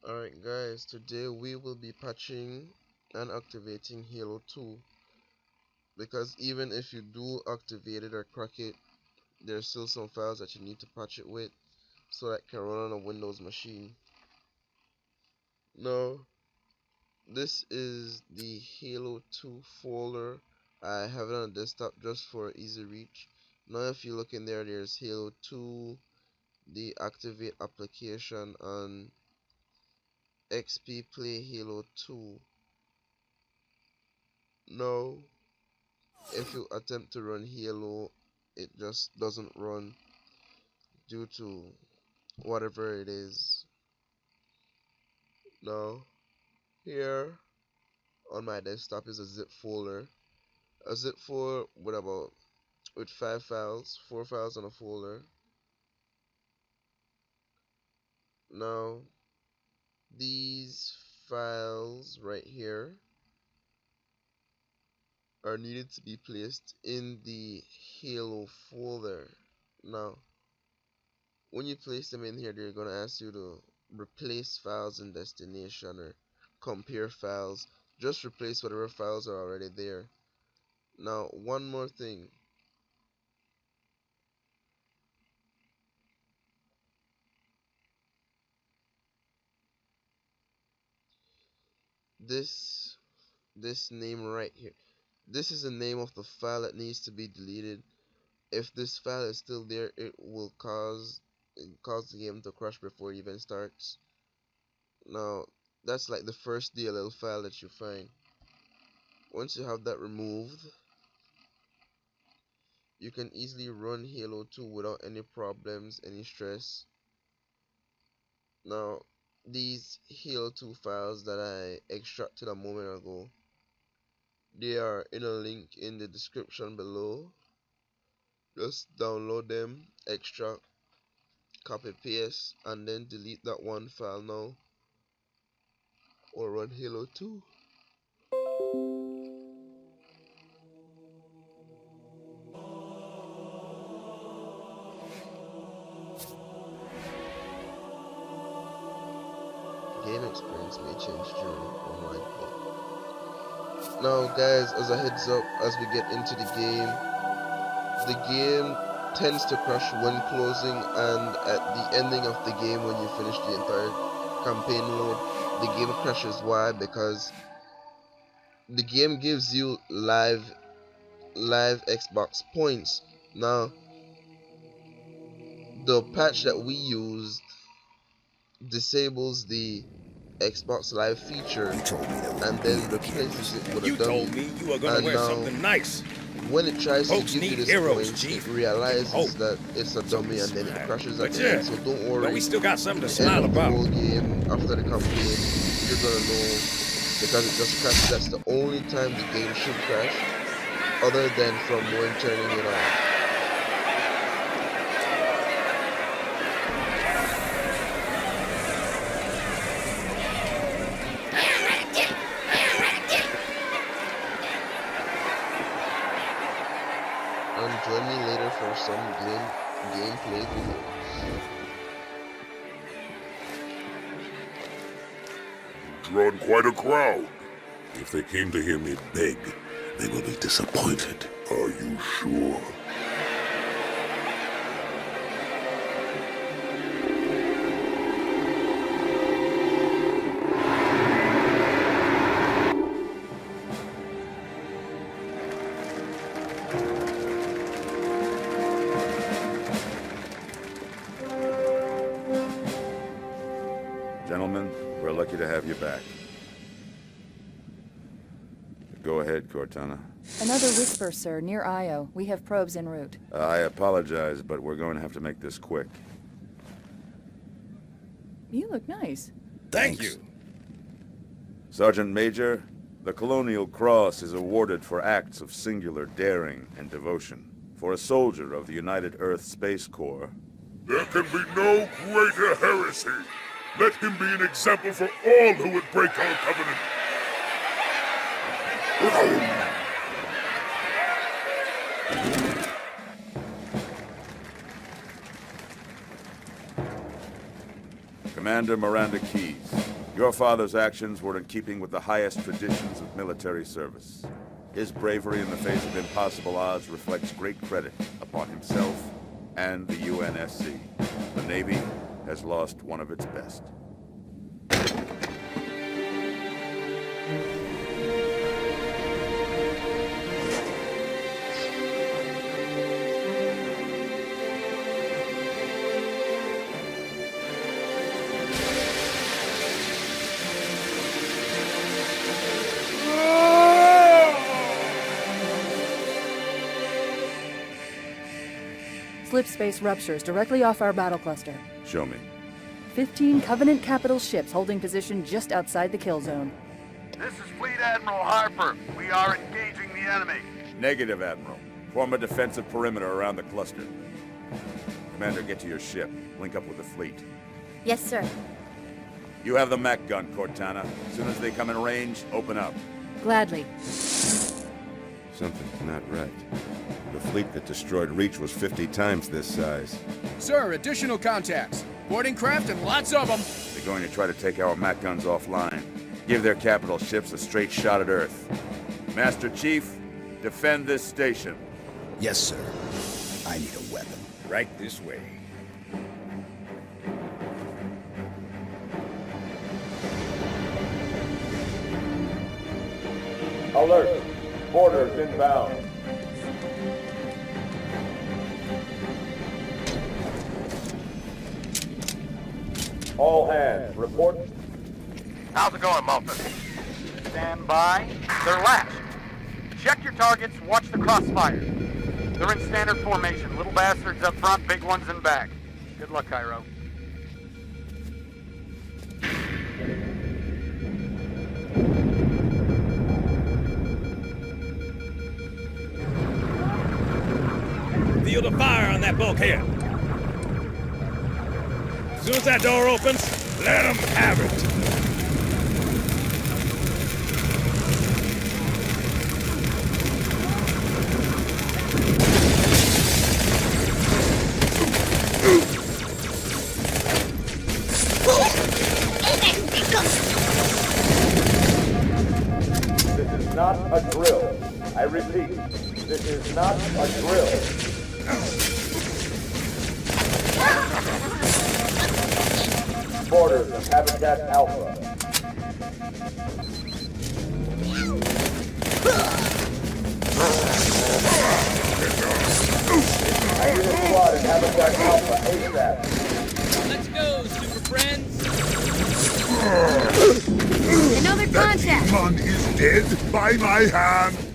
Alright guys, today we will be patching and activating Halo 2, because even if you do activate it or crack it, there's still some files that you need to patch it with so that it can run on a Windows machine. Now, this is the Halo 2 folder. I have it on a desktop just for easy reach. Now if you look in there, there's Halo 2, the activate application, and XP Play Halo 2. Now, if you attempt to run Halo, it just doesn't run due to whatever it is. Now, here on my desktop is a zip folder. A zip folder with 5 files, 4 files on a folder. Now, these files right here are needed to be placed in the Halo folder. Now, when you place them in here, they're going to ask you to replace files in destination or compare files. Just replace whatever files are already there. Now, one more thing. This name right here. This is the name of the file that needs to be deleted. If this file is still there, it will cause the game to crash before it even starts. Now, that's like the first DLL file that you find. Once you have that removed, you can easily run Halo 2 without any problems, any stress. Now, these Halo 2 files that I extracted a moment ago, they are in a link in the description below. Just download them, extract, copy paste, and then delete that one file now, or run Halo 2. Game experience may change during online play. Now guys, as a heads up, as we get into the game tends to crash when closing and at the ending of the game when you finish the entire campaign mode. The game crashes. Why? Because the game gives you live Xbox points. Now, the patch that we used disables the Xbox Live feature and then replaces it with a You dummy. told me you were gonna And wear now, something nice. when it tries to Folks give you need this heroes, points, Chief. it realizes Hope. that it's a dummy and then it crashes at But the yeah, end. So don't worry. but we still got something to The end smile of the about. whole game, after the campaign, you're gonna know, because it just crashes. That's the only time the game should crash, other than from when turning it off. And join me later for some gameplay videos. Drawn quite a crowd. If they came to hear me beg, they will be disappointed. Are you sure? Gentlemen, we're lucky to have you back. Go ahead, Cortana. Another whisper, sir, near Io. We have probes en route. I apologize, but we're going to have to make this quick. You look nice. Thank Thanks. you. Sergeant Major, the Colonial Cross is awarded for acts of singular daring and devotion. For a soldier of the United Earth Space Corps. There can be no greater heresy. Let him be an example for all who would break our covenant. Commander Miranda Keyes, Your father's actions were in keeping with the highest traditions of military service. His bravery in the face of impossible odds reflects great credit upon himself and the UNSC. The Navy has lost one of its best. Slip space ruptures directly off our battle cluster. Show me. 15 Covenant capital ships holding position just outside the kill zone. This is Fleet Admiral Harper. We are engaging the enemy. Negative, Admiral. Form a defensive perimeter around the cluster. Commander, get to your ship. Link up with the fleet. Yes, sir. You have the Mac gun, Cortana. As soon as they come in range, open up. Gladly. Something's not right. The fleet that destroyed Reach was 50 times this size. Sir, additional contacts. Boarding craft and lots of them. They're going to try to take our Mac guns offline. Give their capital ships a straight shot at Earth. Master Chief, defend this station. Yes, sir. I need a weapon. Right this way. Alert! Boarders inbound. All hands, report. How's it going, Muffin? Stand by. They're latched. Check your targets, watch the crossfire. They're in standard formation. Little bastards up front, big ones in back. Good luck, Cairo. Field of fire on that bulkhead. As soon as that door opens, let them have it. This is not a drill. I repeat, this is not a drill. Boarders of Habitat Alpha. I need a squad in Habitat Alpha ASAP. Let's go, super friends. Another contact! Demon is dead by my hand.